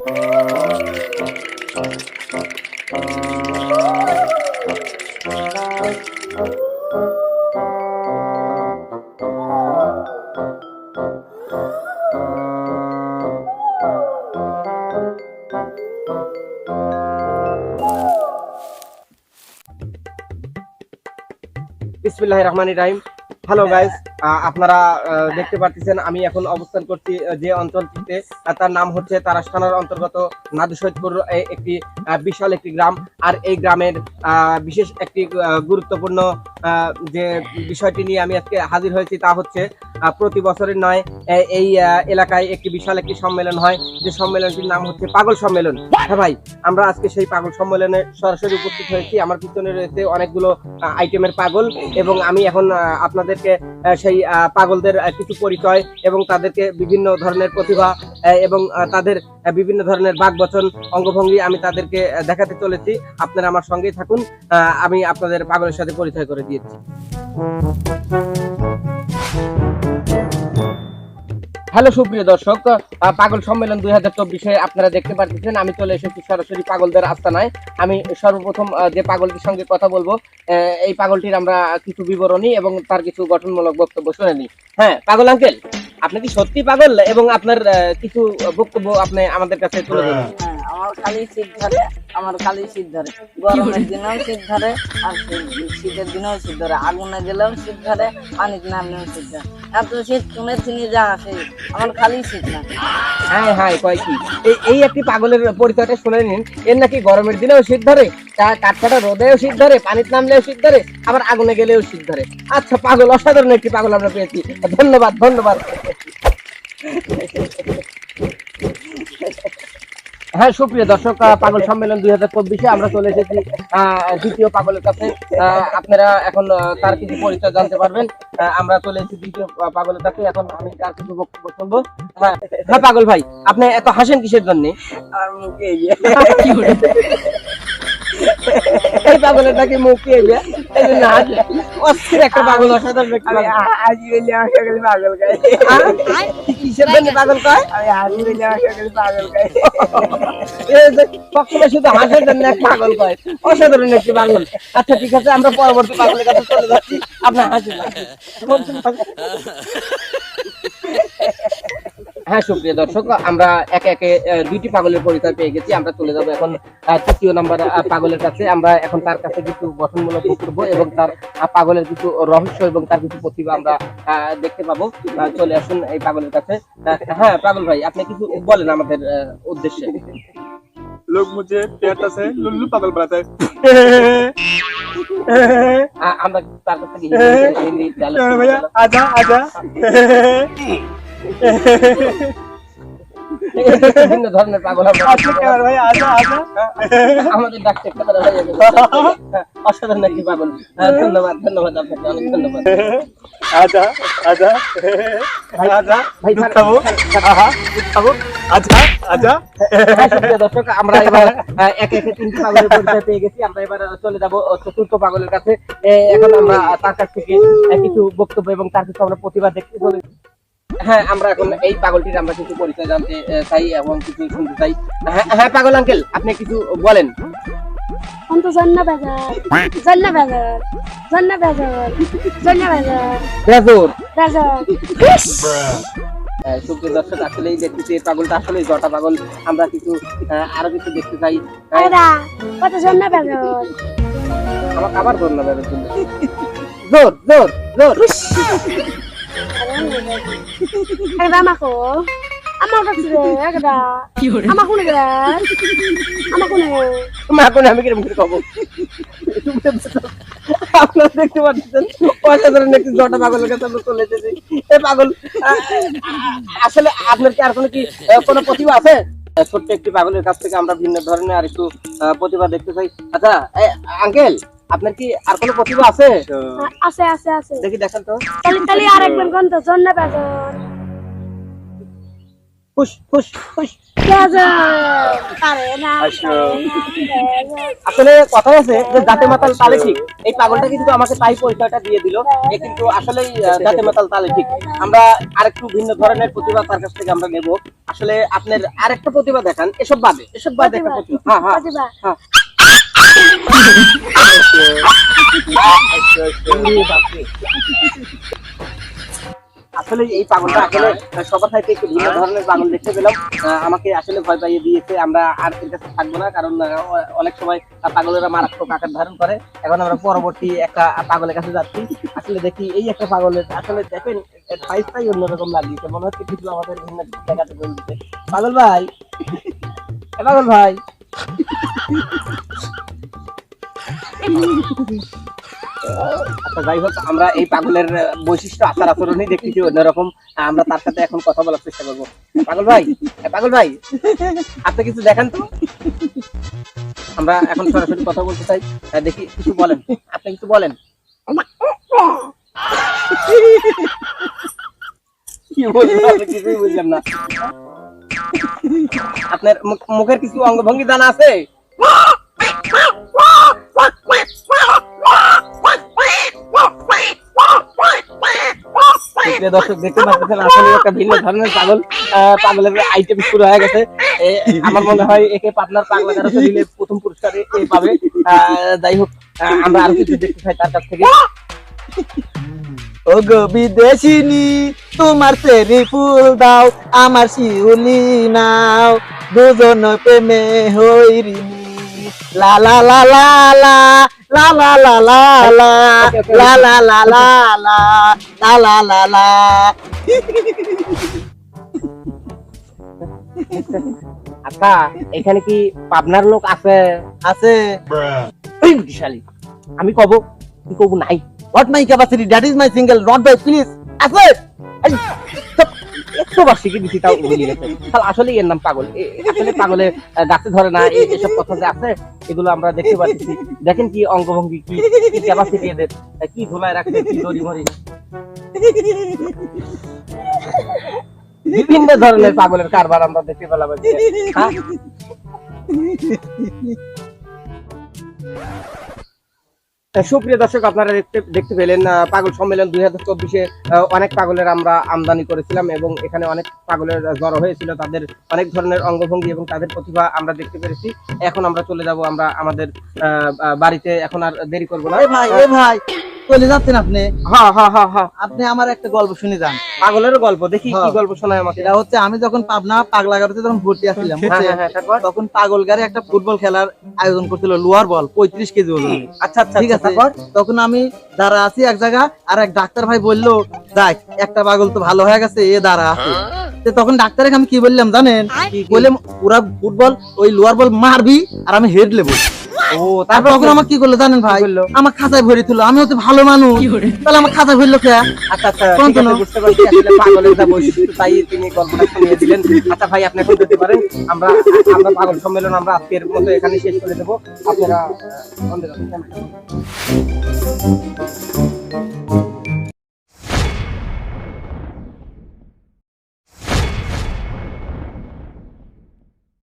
বিসমিল্লাহির রহমানির রহিম। Hello guys, আপনারা দেখতে পাচ্ছেন আমি এখন অবস্থান করছি যে অঞ্চলটিতে, তার নাম হচ্ছে তারাস থানার অন্তর্গত নাদুসৈয়দপুর। একটি বিশাল একটি গ্রাম। আর এই গ্রামের বিশেষ একটি গুরুত্বপূর্ণ যে বিষয়টি নিয়ে আমি আজকে হাজির হয়েছি তা হচ্ছে প্রতি বছরের নয় এই এলাকায় একটি বিশাল একটি সম্মেলন হয়, যে সম্মেলনটির নাম হচ্ছে পাগল সম্মেলন। হ্যাঁ ভাই, আমরা আজকে সেই পাগল সম্মেলনে সরাসরি উপস্থিত হয়েছি। আমার পিছনে রয়েছে অনেকগুলো আইটেমের পাগল, এবং আমি এখন আপনাদেরকে সেই পাগলদের কিছু পরিচয় এবং তাদেরকে বিভিন্ন ধরনের প্রতিভা এবং তাদের বিভিন্ন ধরনের বাকবচন অঙ্গভঙ্গি আমি তাদেরকে দেখাতে চলেছি। আপনারা আমার সঙ্গেই থাকুন, আমি আপনাদের পাগলের সাথে পরিচয় করে দিয়েছি। হ্যালো সুপ্রিয় দর্শক, পাগল সম্মেলন 2024-এ আপনারা দেখতে পাচ্ছেন আমি চলে এসেছি সরাসরি পাগলদের আস্তানায়। আমি সর্বপ্রথম যে পাগলটির সঙ্গে কথা বলবো, এই পাগলটির আমরা কিছু বিবরণী এবং তার কিছু গঠনমূলক বক্তব্য শুনে নিই। হ্যাঁ পাগল আঙ্কেল, আপনি কি সত্যি পাগল এবং আপনার কিছু বক্তব্য আপনি আমাদের কাছে তুলে ধরুন। আমার খালি শীত ধরে, আমার খালি শীত ধরে, গরমের দিনেও শীত ধরে, আর শীতের দিনেও শীত ধরে, আগুনে গেলেও শীত ধরে, পানিতে নামলেও শীত ধরে। এত শীত কোনের তিনি যা আসে, আমার খালি শীত না। হ্যাঁ হ্যাঁ, কয় কি এই একটি পাগলের পরিচয়টা শুনে নিন। এর নাকি গরমের দিনেও শীত ধরে, কাঠকাটা রোদেও শীত ধরে, পানিতে নামলেও শীত ধরে, আবার আগুনে গেলেও শীত ধরে। আচ্ছা পাগল, অসাধারণ একটি পাগল আমরা পেয়েছি। ধন্যবাদ ধন্যবাদ। হ্যাঁ সুপ্রিয় দর্শক, পাগল সম্মেলন 2024-এ আমরা চলে এসেছি দ্বিতীয় পাগলের কাছে। আপনারা এখন তার কিছু পরিচয় জানতে পারবেন। আমরা চলে এসেছি দ্বিতীয় পাগলের কাছে, এখন আমি তার কিছু বক্তব্য শুনবো। হ্যাঁ হ্যাঁ পাগল ভাই, আপনি এত হাসেন কিসের জন্য? আর মুখে এই পাগলের নাকি মুখ কি এই জন্য হাসে? অস্থির একটা পাগল, অসাধারণ একটা পাগল। হাজি বলে আমাকে খালি পাগল গায়। কিসের জন্য পাগল কয়? আমি হাজি বলে আমাকে খালি পাগল গায়। সবসময় শুধু হাসের জন্য এক পাগল কয়, অসাধারণ একটি পাগল। আচ্ছা ঠিক আছে, আমরা পরবর্তী পাগলের কাছে চলে যাচ্ছি। আপনার হাসেন। হ্যাঁ সুপ্রিয় দর্শক, আমরা একে একে দুইটি পাগলের পরিচয় পেয়ে গেছি। আমরা চলে যাবো এখন তৃতীয় নাম্বার পাগলের কাছে। আমরা এখন তার কাছে কিছু গঠনমূলক বক্তব্য এবং তার পাগলের কিছু রহস্য এবং তার কিছু প্রতিভা আমরা দেখতে পাবো। চলে আসুন এই পাগলের কাছে। হ্যাঁ পাগল ভাই, আপনি কিছু বলেন আমাদের উদ্দেশ্যে। लोग मुझे कहता से लुल्लू पागल बनाता है। আমরা তার কাছ থেকে হিন্দি भैया आजा आजा। বিভিন্ন ধরনের পাগল আমরা भाई आजा आजा। আমাদের ডাকতে অসাধারণ একটি পাগল। ধন্যবাদ ধন্যবাদ আপনাকে, অনেক ধন্যবাদ। आजा आजा भाई आजा भाई खाबो आहा खाबो आजा आजा। সুপ্রিয় দর্শক, আমরা এবার একে একে তিনটি পাগলের পরিচয় পেয়ে গেছি। আমরা এবার চলে যাব চতুর্থ পাগলের কাছে। এখন আমরা তার কাছ থেকে কিছু বক্তব্য এবং তার কিছু আমরা প্রতিভা দেখতে চলেছি। হ্যাঁ আমরা এখন এই পাগলটির আমরা কিছু পরিচয় জানতে চাই এবং কিছু শুনতে চাই। হ্যাঁ পাগল আঙ্কেল, আপনি কিছু বলেন। অন্ত জন্না বাজার, জন্না বাজার, জন্না বাজার, জন্না বাজার, বেজোর বাজার। সুপ্রিয় দর্শক, আসলে এই দেখতেছি এই পাগলটা আসলে জটা পাগল। আমরা কিছু আরো কিছু দেখতে চাই। আয়রা কত জন্না বাজার। আমার আবার জোর না বেজোর জন্য জোর জোর জোর। আয়রা আমাকো আমার কাছে একটা আমার কোনে গেল আমার কোনে এখন আমি কিরকম করে কব? আপনারা দেখতে পাচ্ছেন অসাধারণ একটি জটা পাগলের কাছে আমরা চলে এসেছি। এই পাগল আসলে আপনার কি আর কোনো প্রতিভা আছে? ছোট্ট একটি পাগলের কাছ থেকে আমরা ভিন্ন ধরনের আর একটু প্রতিভা দেখতে চাই। আচ্ছা আঙ্কেল, আপনার কি আর কোনো প্রতিভা আছে? আছে আছে আছে, দেখি দেখান তো। তাহলে তাহলে আরেকবার কোন তো জন্না বাজার। ফুস ফুস ফুস। পারে না আসলে কথাই আছে যে জাতে মাতাল তালে ঠিক। এই পাগলটা কিন্তু আমাকে তাই পরিচয়টা দিয়ে দিল, এ কিন্তু আসলেই জাতে মাতাল তালে ঠিক। আমরা আরেকটু ভিন্ন ধরনের প্রতিভা তার কাছ থেকে আমরা নেব। আসলে আপনার আরেকটা প্রতিভা দেখান, এসব বাদে একটা প্রতিভা। হ্যাঁ হ্যাঁ প্রতিভা। হ্যাঁ। আসলে এই পাগলটা আসলে সবার সাথে একটু ভিন্ন ধরনের পাগল দেখতে পেলাম। আমাকে আসলে ভয় পাইয়ে দিয়েছে। আমরা আর এর কাছে থাকবো না, কারণ অনেক সময় পাগলেরা মারাত্মক আকার ধারণ করে। এখন আমরা পরবর্তী একটা পাগলের কাছে যাচ্ছি। আসলে দেখি এই একটা পাগলের, আসলে দেখেন সাইজটাই অন্যরকম লাগিয়েছে, মনে হচ্ছে কিছু আমাদের ভিন্ন জায়গাতে বলছে। পাগল ভাই, পাগল ভাই, আচ্ছা যাই হোক, আমরা এই পাগলের বৈশিষ্ট্য আচার আচরণই দেখতেছি অন্যরকম। আমরা তার সাথে এখন কথা বলার চেষ্টা করবো। পাগল ভাই, পাগল ভাই, আপনি কিছু দেখান তো। আমরা এখন সরাসরি কথা বলতে চাই, দেখি কিছু বলেন, আপনি কিছু বলেন। কি বলবো আমি কিছুই বুঝলাম না। আপনার মুখের কিছু অঙ্গভঙ্গি জানা আছে? দর্শক দেখতে পাচ্ছেন আসলে একটা ভিন্ন ধরনের পাগল, পাগলের আইটেম শুরু হয়ে গেছে। আমার মনে হয় একে পাবনার পাগলা গারদে দিলে প্রথম পুরস্কার এ পাবে। যাই হোক, আমরা আরো কিছু দেখতে চাই তার কাছ থেকে। ও গো বিদেশিনী, তোমার চেরি ফুল দাও, আমার শিউলি নাও, দুজন প্রেমে হইরিনি, লা লা লা লা লা লা লা লা লা লা লা লা লা লা লা লা লা লা লা। আচ্ছা, এখানে কি পাবনার লোক আছে? আছে। ওই বুদ্ধিশালী, আমি কব কি কব নাই। What my capacity? That is my single. Not by please. আছে। একশো বার্ষিকী দিচ্ছি তাও ভুলে গেছে। তাহলে আসলে এর নাম পাগল। আসলে পাগলে গাছে ধরে না, এসব কথা যে আছে এগুলো আমরা দেখতে পাচ্ছি। দেখেন কি অঙ্গভঙ্গি, কি ক্যাপাসিটি এদের, কি ধুলায় রাখছে, কি দড়ি মরি। বিভিন্ন ধরনের পাগলের কারবার আমরা দেখতে পেলাম। হ্যাঁ? সুপ্রিয় দর্শক, আপনারা দেখতে পেলেন পাগল সম্মেলন 2024-এ অনেক পাগলের আমরা আমদানি করেছিলাম এবং এখানে অনেক পাগলের জড়ো হয়েছিল। তাদের অনেক ধরনের অঙ্গভঙ্গি এবং তাদের প্রতিভা আমরা দেখতে পেরেছি। এখন আমরা চলে যাব আমরা আমাদের বাড়িতে। এখন আর দেরি করবো না। এ ভাই চলে যাচ্ছেন আপনি? হ্যাঁ হ্যাঁ হ্যাঁ হ্যাঁ। আপনি আমার একটা গল্প শুনে যান। পাগলের গল্প দেখি, কি গল্প শোনায় আমাকে? এটা হচ্ছে আমি যখন পাবনা পাগলা গারদে যখন ভর্তি আসছিলাম, তখন পাগল গারে একটা ফুটবল খেলার আয়োজন করছিল, লোয়ার বল 35 কেজি ওজন। আচ্ছা আচ্ছা, ঠিক আছে। তখন আমি দাঁড়া আছি এক জায়গা, আর এক ডাক্তার ভাই বললো, দেখ একটা পাগল তো ভালো হয়ে গেছে, এ দাঁড়া আছে। তখন ডাক্তারকে আমি কি বললাম জানেন? বললাম ওরা ফুটবল ওই লোয়ার বল মারবি আর আমি হেড লেবো। ও, তারপর তখন আমার কি করলো জানেন ভাই? আমার খাঁচায় ভরে তুলো। আমি হচ্ছে ভালো মানুষ, তাহলে আমার খাঁচায় ভরলো কে? আচ্ছা আচ্ছা, ঠিক আছে, বুঝতে পারছি আসলে পাগলের যা বৈশিষ্ট্য তাই তিনি গল্পটা শুনিয়ে দিলেন। আচ্ছা ভাই, আপনি এখন যেতে পারেন। আমরা পাগল সম্মেলন আমরা আজকের মতো এখানে শেষ করে দেবো। আপনারা